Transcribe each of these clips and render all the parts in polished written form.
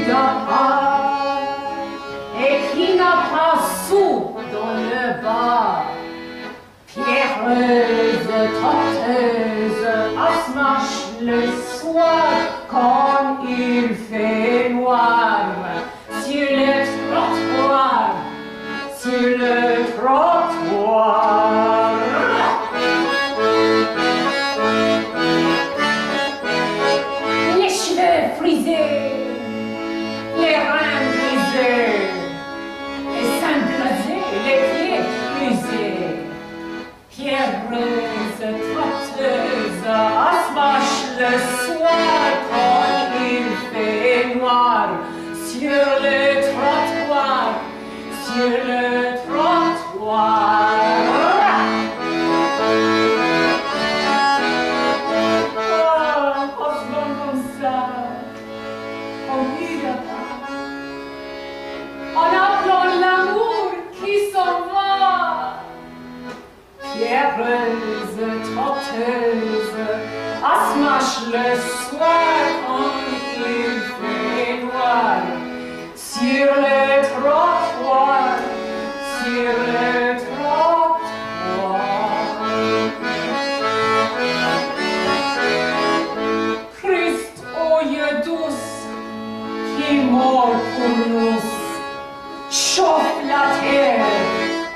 n'a pas et qui n'a pas sous dans le bas. Pierreuse, trotteuse, asthmache le soir quand il fait noir. Sur le trottoir, sur le trottoir. Les cheveux frisés, les reins brisés, les seins blasés, les pieds usés. Pierreuse, trotteuse, asthmache le soir quand il fait noir. Sur le trottoir, sur le trottoir. Oh, osement comme ça, on n'y a pas. En appelant l'amour qui s'en va. Pierreuse, trotteuse, asthmache le soir quand il fait noir. Sur le trottoir, sur le trottoir. Christ aux yeux douces, qui mord pour nous, chauffe la terre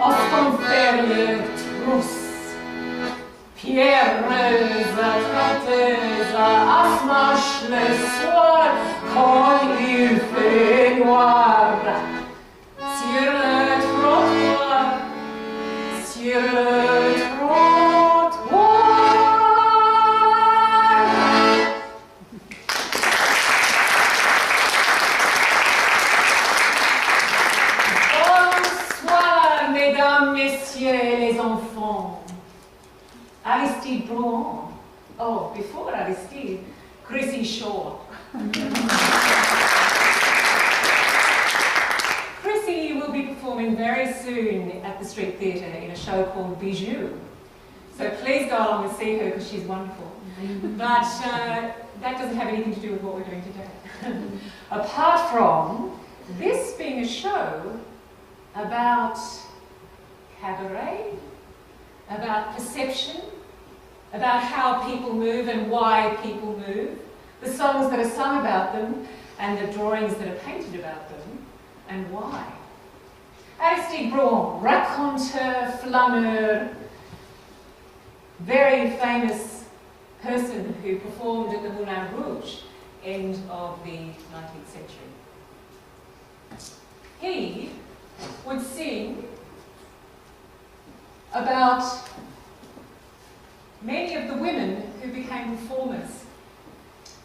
en son férieux trousse. Pierreuse, trotteuse, asthmache le soir quand il fait noir. Sur le trottoir, sur le trottoir. Bonsoir, mesdames, messieurs, les enfants. Aristide Brougham. Oh, before Aristide, Chrissy Shaw. Chrissy will be performing very soon at the Street Theatre in a show called Bijou. So please go along and see her because she's wonderful. But that doesn't have anything to do with what we're doing today. Apart from this being a show about cabaret, about perception, about how people move and why people move, the songs that are sung about them and the drawings that are painted about them, and why. Aristide Brougham, raconteur, flâneur, very famous person who performed at the Moulin Rouge, end of the 19th century. He would sing about many of the women who became performers.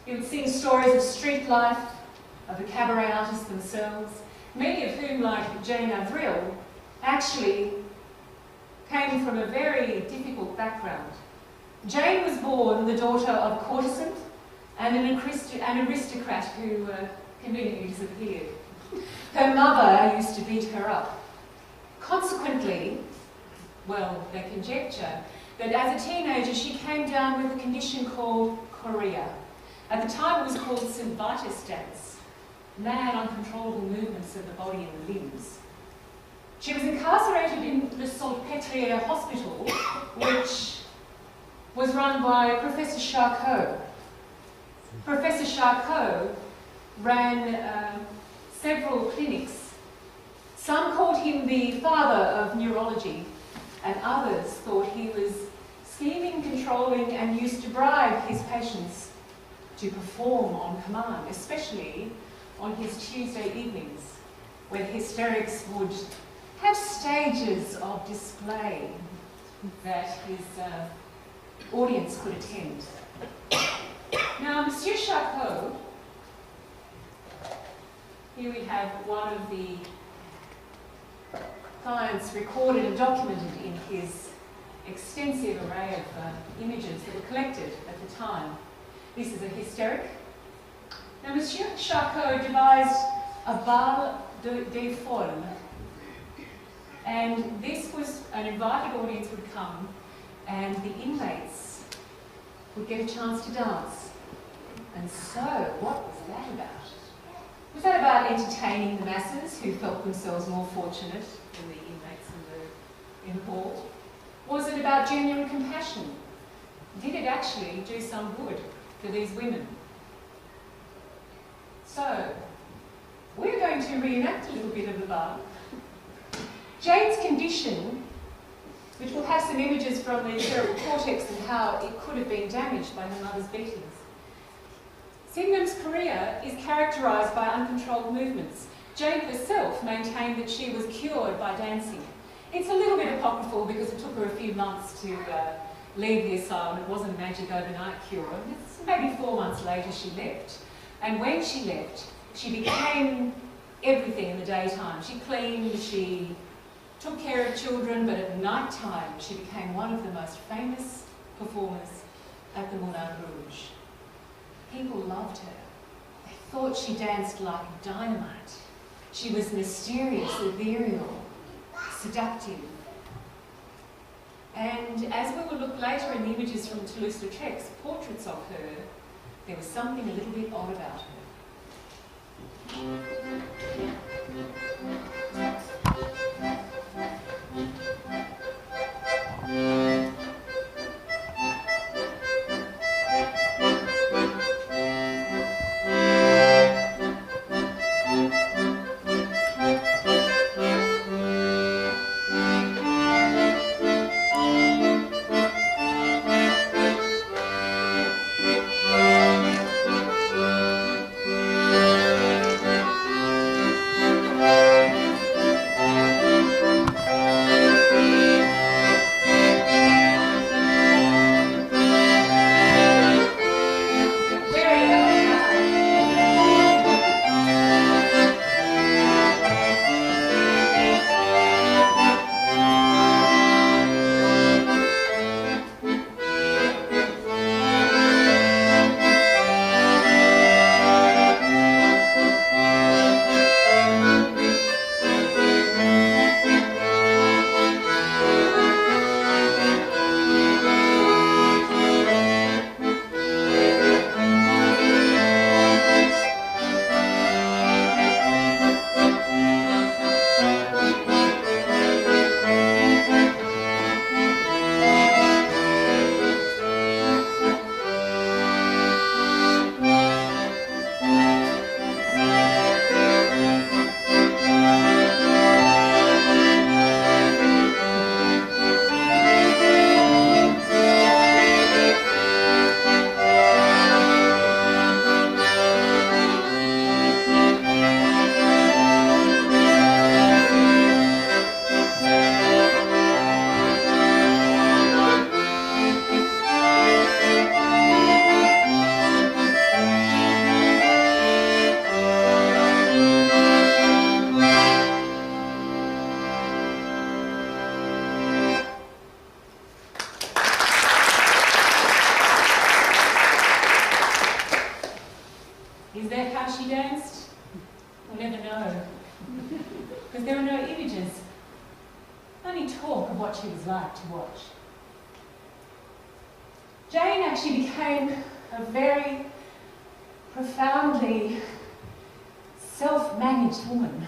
He would sing stories of street life, of the cabaret artists themselves, many of whom, like Jane Avril, actually came from a very difficult background. Jane was born the daughter of a courtesan and an aristocrat who conveniently disappeared. Her mother used to beat her up. Consequently, well, they conjecture that as a teenager she came down with a condition called Chorea. At the time it was called St. Vitus dance, mad, uncontrollable movements of the body and the limbs. She was incarcerated in the Salpêtrière Hospital, which was run by Professor Charcot. Professor Charcot ran several clinics. Some called him the father of neurology, and others thought he was scheming, controlling, and used to bribe his patients to perform on command, especially on his Tuesday evenings, when hysterics would have stages of display that his audience could attend. Now, Monsieur Charcot, here we have one of the clients recorded and documented in his extensive array of images that were collected at the time. This is a hysteric. Now, Monsieur Charcot devised a bal des folles, and this was an invited audience would come, and the inmates would get a chance to dance. And so, what was that about? Was that about entertaining the masses who felt themselves more fortunate than the inmates in the hall? Was it about genuine compassion? Did it actually do some good for these women? So, we're going to reenact a little bit of the above. Jane's condition, which will have some images from the cerebral cortex and how it could have been damaged by her mother's beatings. Sydenham's career is characterised by uncontrolled movements. Jane herself maintained that she was cured by dancing. It's a little bit apocryphal because it took her a few months to leave the asylum. It wasn't a magic overnight cure. Maybe 4 months later she left. And when she left, she became everything in the daytime. She cleaned, she took care of children, but at night time she became one of the most famous performers at the Moulin Rouge. People loved her. They thought she danced like dynamite. She was mysterious, ethereal, seductive. And as we will look later in the images from Toulouse-Lautrec's portraits of her, there was something a little bit odd about her. Is that how she danced? We'll never know. Because there were no images, only talk of what she was like to watch. Jane actually became a very profoundly self-managed woman.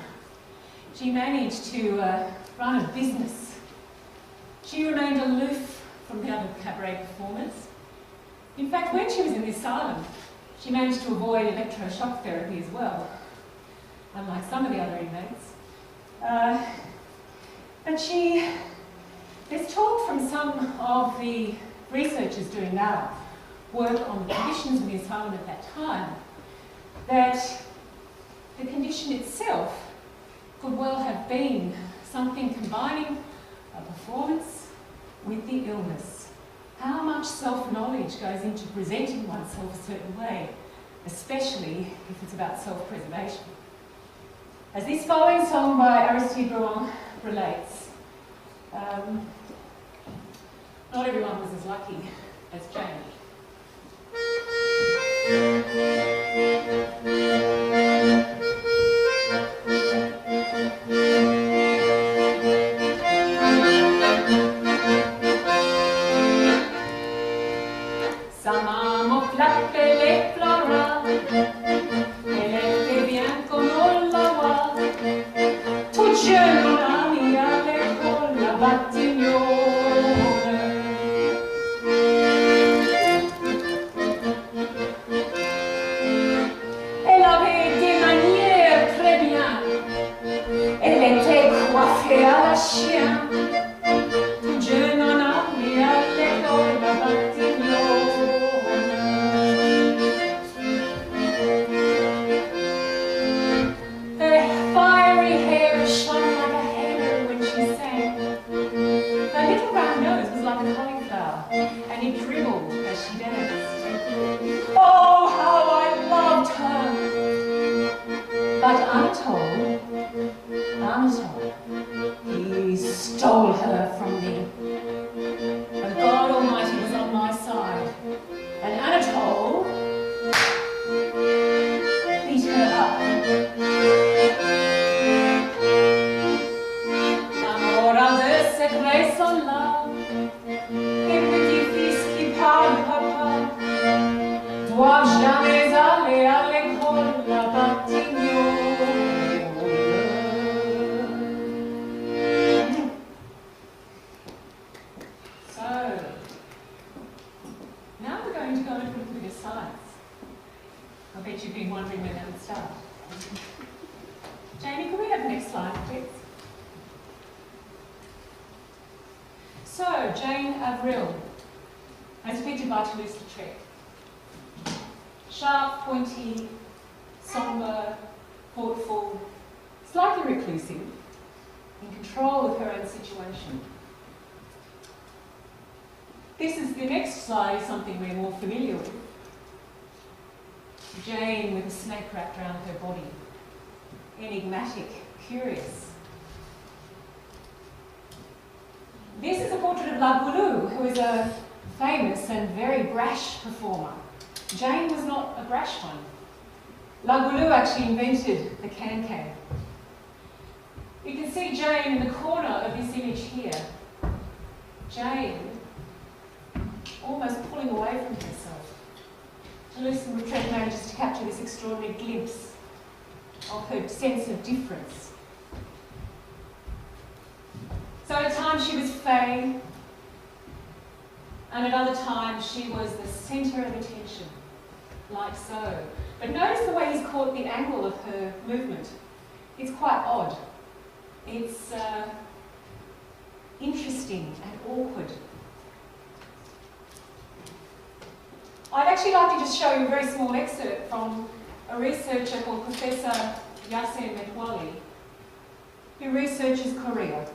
She managed to run a business. She remained aloof from the other cabaret performers. In fact, when she was in the asylum, she managed to avoid electroshock therapy as well, unlike some of the other inmates. But there's talk from some of the researchers doing now work on the conditions in the asylum at that time, that the condition itself could well have been something combining a performance with the illness. How much self-knowledge goes into presenting oneself a certain way, especially if it's about self-preservation. As this following song by Aristide Bruant relates, not everyone was as lucky as Jane. Sa maman flappait les florins, elle était bien comme chien, tout jeune en armée à l'école à Batignolles. Her fiery hair shone like a halo when she sang. Her little round nose was like a cauliflower, and it dribbled as she danced. Oh, how I loved her! But Anatole, he stole her from me. But God Almighty was on my side, and Anatole beat her up. Amora de secret son là, et petit-fils qui parle papa, doivent jamais aller à l'école à Batignolles. So, now we're going to go into a little bit of science. I bet you've been wondering when that would start. Jamie, can we have the next slide, please? So, Jane Avril, as depicted by Toulouse-Lautrec. Sharp, pointy, sombre, thoughtful, slightly reclusive, in control of her own situation. The next slide is something we're more familiar with. Jane with a snake wrapped around her body. Enigmatic, curious. This is a portrait of La Goulou, who is a famous and very brash performer. Jane was not a brash one. La Goulou actually invented the can-can. You can see Jane in the corner of this image here. Jane almost pulling away from herself. Toulouse-Lautrec manages to capture this extraordinary glimpse of her sense of difference. So at times she was fey, and at other times she was the centre of attention, like so. But notice the way he's caught the angle of her movement. It's quite odd. It's interesting and awkward. I'd actually like to just show you a very small excerpt from a researcher called Professor Yassine Metwali, who researches Chorea.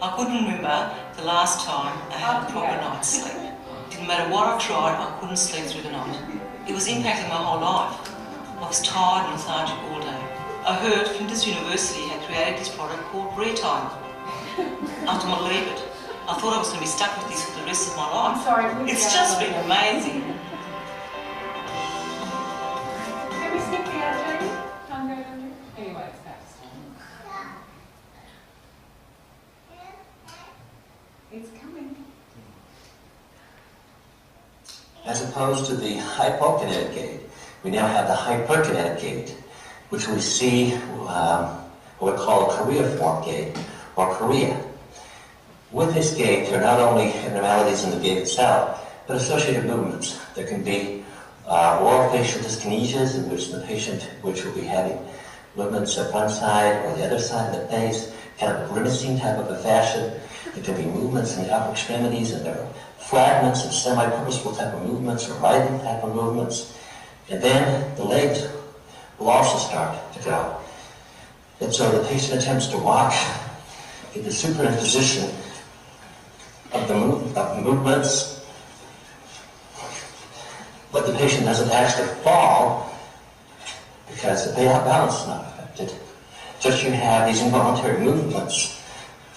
I couldn't remember the last time I had a proper night's sleep. Didn't matter what I tried, I couldn't sleep through the night. It was impacting my whole life. I was tired and lethargic all day. I heard Flinders University had created this product called Time. I didn't want to leave it. I thought I was going to be stuck with this for the rest of my life. I'm sorry, it's just been amazing. Can we skip the ad, Jamie? Time go down here? Anyway, it's fast. It's coming. As opposed to the hypokinetic gate, we now have the hyperkinetic gate, which we see what we call a choreiform gate, or chorea. With this gait, there are not only abnormalities in the gait itself, but associated movements. There can be oral facial dyskinesias, in which the patient will be having movements at one side or the other side of the face, kind of a grimacing type of a fashion. There can be movements in the upper extremities, and there are fragments and semi-purposeful type of movements or writhing type of movements. And then the legs will also start to go. And so the patient attempts to walk in the superimposition of the movements, but the patient doesn't actually fall because the balance is not affected. Just you have these involuntary movements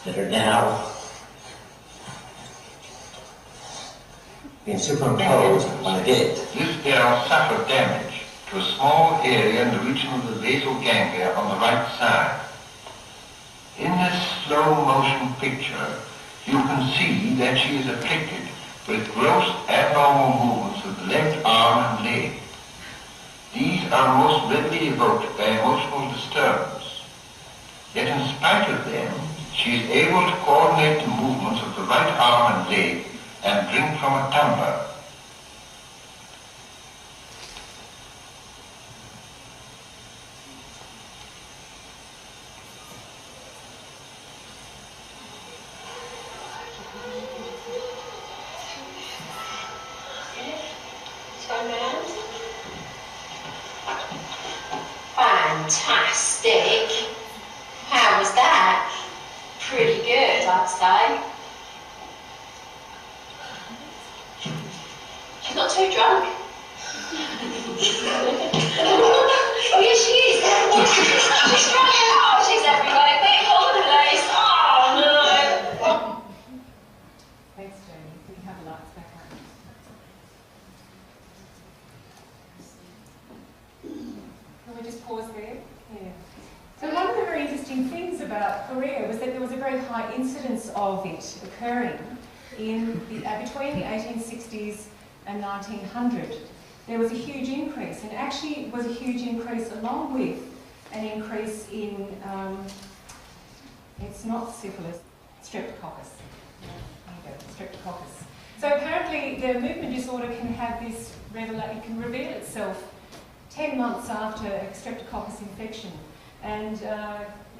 that are now being superimposed on the gait. This pair suffered damage to a small area in the region of the basal ganglia on the right side. In this slow motion picture, you can see that she is afflicted with gross abnormal movements of the left arm and leg. These are most readily evoked by emotional disturbance. Yet in spite of them, she is able to coordinate the movements of the right arm and leg and drink from a tumbler. say. She's not too drunk. Oh, yes, she is. She's drunk. Oh, she's everywhere. Quick, call the police. Oh, no. Thanks, Jamie. We can have the lights back on. Can we just pause there? Yeah. So one of the very interesting things about Chorea was that there was a very high incidence of it occurring in between the 1860s and 1900. There was a huge increase, and actually was a huge increase along with an increase in, it's not syphilis, streptococcus. There you go, streptococcus. So apparently the movement disorder can have this, it can reveal itself 10 months after a streptococcus infection. And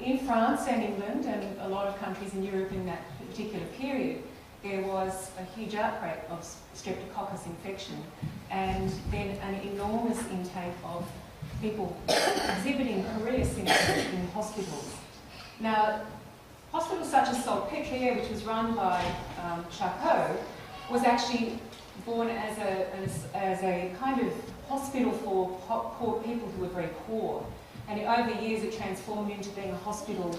in France and England and a lot of countries in Europe in that particular period, there was a huge outbreak of streptococcus infection, and then an enormous intake of people exhibiting Chorea symptoms in hospitals. Now, hospitals such as Salpêtrière, which was run by Charcot, was actually born as a kind of hospital for poor people who were very poor. And over the years, it transformed into being a hospital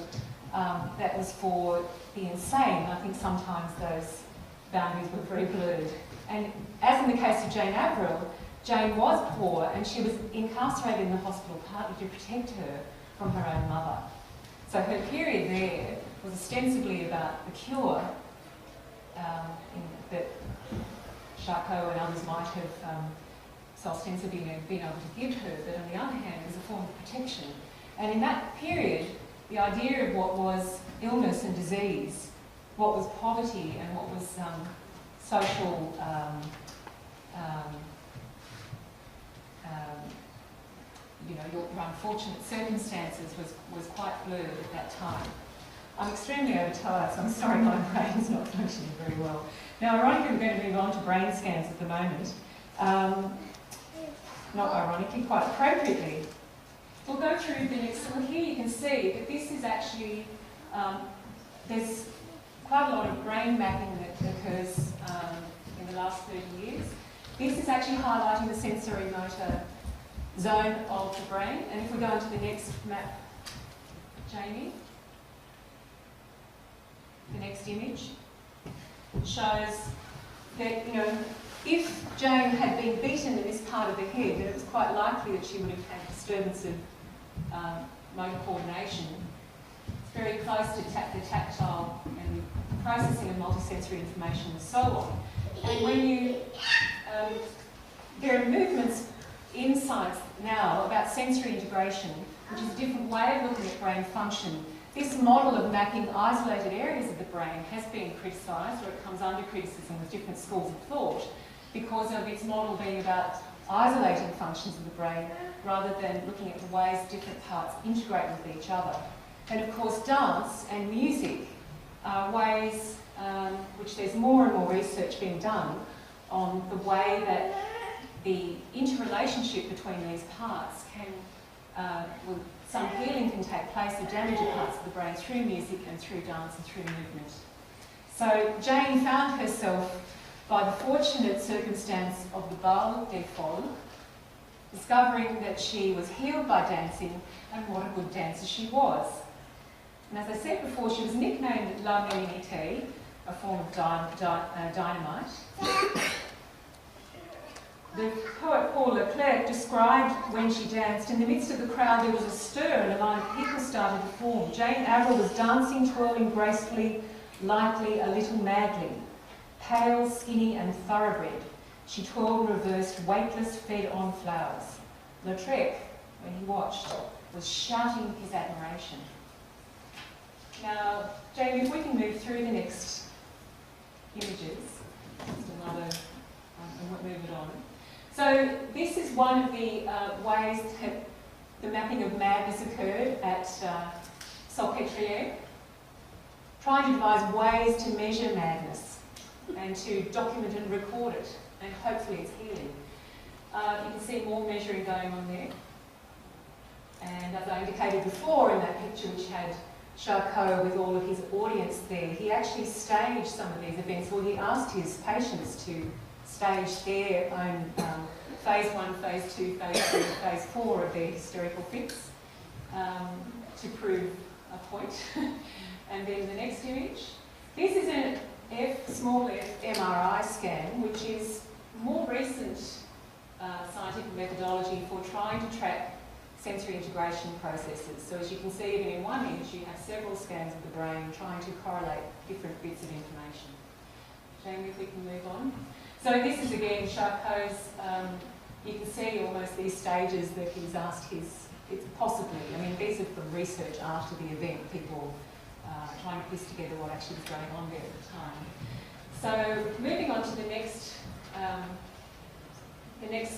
that was for the insane. I think sometimes those boundaries were very blurred. And as in the case of Jane Avril, Jane was poor and she was incarcerated in the hospital partly to protect her from her own mother. So her period there was ostensibly about the cure that Charcot and others might have so ostensibly been able to give her, but on the other hand, it was a form of protection. And in that period, the idea of what was illness and disease, what was poverty and what was social your unfortunate circumstances was quite blurred at that time. I'm extremely overtired, so I'm sorry my brain's not functioning very well. Now, ironically, we're going to move on to brain scans at the moment. Not ironically, quite appropriately. We'll go through the next, well here you can see that this is actually, there's quite a lot of brain mapping that occurs in the last 30 years. This is actually highlighting the sensory motor zone of the brain. And if we go into the next map, Jamie, the next image shows that, if Jane had been beaten in this part of the head, then it was quite likely that she would have had disturbance of motor coordination. It's very close to the tactile and processing of multisensory information and so on. And when you, there are movements in science now about sensory integration, which is a different way of looking at brain function. This model of mapping isolated areas of the brain has been criticised, or it comes under criticism with different schools of thought, because of its model being about isolating functions of the brain rather than looking at the ways different parts integrate with each other. And of course, dance and music are ways which there's more and more research being done on the way that the interrelationship between these parts can, some healing can take place of damaged parts of the brain through music and through dance and through movement. So Jane found herself, by the fortunate circumstance of the bal des folles, discovering that she was healed by dancing and what a good dancer she was. And as I said before, she was nicknamed La Mélinité, a form of dynamite. The poet Paul Leclerc described when she danced, in the midst of the crowd there was a stir and a line of people started to form. Jane Avril was dancing, twirling gracefully, lightly, a little madly. Pale, skinny and thoroughbred, she twirled, reversed, weightless, fed on flowers. Lautrec, when he watched, was shouting his admiration. Now, Jamie, if we can move through the next images, just another, and we'll move it on. So this is one of the ways that the mapping of madness occurred at Salpêtrière, trying to devise ways to measure madness and to document and record it, and hopefully it's healing. You can see more measuring going on there. And as I indicated before in that picture, which had Charcot with all of his audience there, he actually staged some of these events, or he asked his patients to stage their own phase 1, phase 2, phase 3, phase 4 of their hysterical fits to prove a point. And then the next image. This is an small f MRI scan, which is more recent scientific methodology for trying to track sensory integration processes. So as you can see, even in one image, you have several scans of the brain trying to correlate different bits of information. Jamie, if we can move on. So this is again Charcot's, you can see almost these stages that he's asked it's possibly, I mean, these are from research after the event, people trying to piece together what actually was going on there at the time. So moving on to the next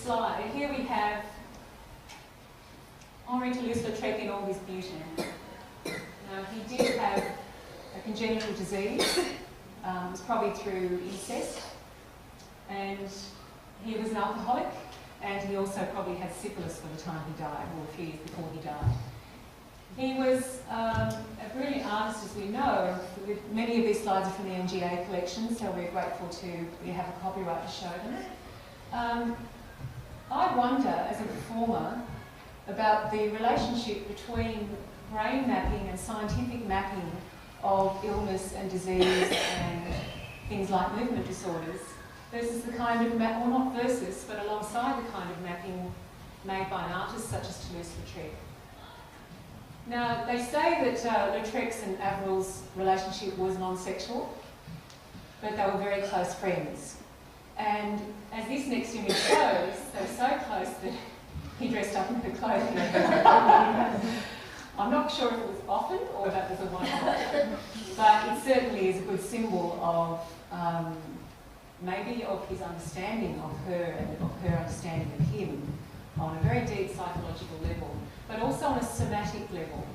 slide. Here we have Henri Toulouse-Lautrec in all his beauty. Now, he did have a congenital disease. It was probably through incest. And he was an alcoholic, and he also probably had syphilis by the time he died, or a few years before he died. He was a brilliant artist, as we know. Many of these slides are from the MGA collection, so we're grateful we have a copyright to show them. I wonder, as a performer, about the relationship between brain mapping and scientific mapping of illness and disease and things like movement disorders versus the kind of map, or not versus, but alongside the kind of mapping made by an artist such as Toulouse-Lautrec. Now, they say that Lautrec's and Averil's relationship was non-sexual, but they were very close friends. And as this next image shows, they were so close that he dressed up in her clothing. I'm not sure if it was often or if that was a one-off, but it certainly is a good symbol of maybe of his understanding of her and of her understanding of him on a very deep psychological level, but also on a somatic level.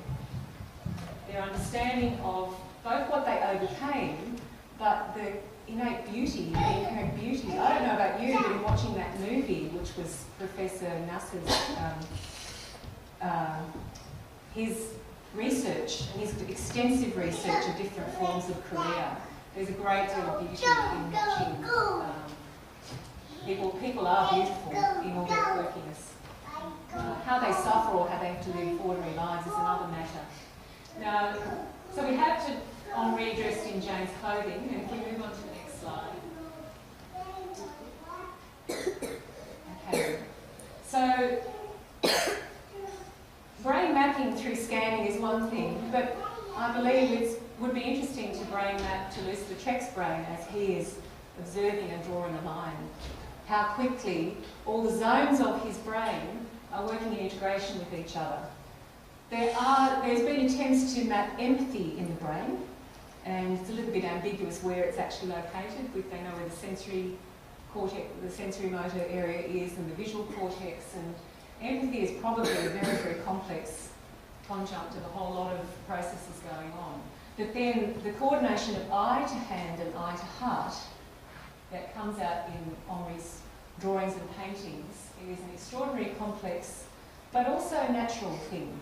Their understanding of both what they overcame, but the innate beauty, the inherent beauty. I don't know about you, but in watching that movie, which was Professor Nasser's, his research, and his extensive research of different forms of Chorea, there's a great deal of beauty in watching. People are beautiful in all their quirkiness. How they suffer or how they have to live ordinary lives is another matter. Now, so we have Henri dressed in Jane's clothing, and if we move on to the next slide. Okay, so brain mapping through scanning is one thing, but I believe it would be interesting to brain map Toulouse-Lautrec's brain as he is observing and drawing a line. How quickly all the zones of his brain are working in integration with each other. There's been attempts to map empathy in the brain, and it's a little bit ambiguous where it's actually located. They know where the sensory cortex, the sensory motor area is, and the visual cortex, and empathy is probably a very, very complex conjunct of a whole lot of processes going on. But then the coordination of eye to hand and eye to heart that comes out in Henri's drawings and paintings is an extraordinary complex, but also natural thing.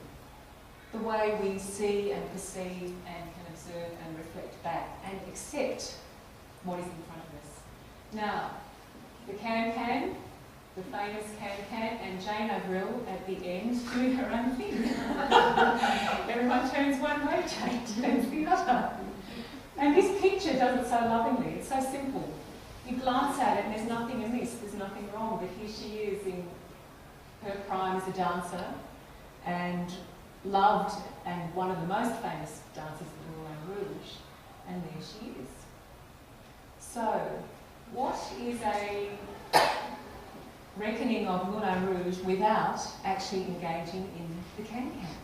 The way we see and perceive and can observe and reflect back and accept what is in front of us. Now, the can-can, the famous can-can, and Jane Avril at the end doing her own thing. Everyone turns one way, Jane turns the other. And this picture does it so lovingly. It's so simple. You glance at it and there's nothing amiss, there's nothing wrong, but here she is in her prime as a dancer, and loved and one of the most famous dancers of the Moulin Rouge, and there she is. So, what is a reckoning of Moulin Rouge without actually engaging in the can-can?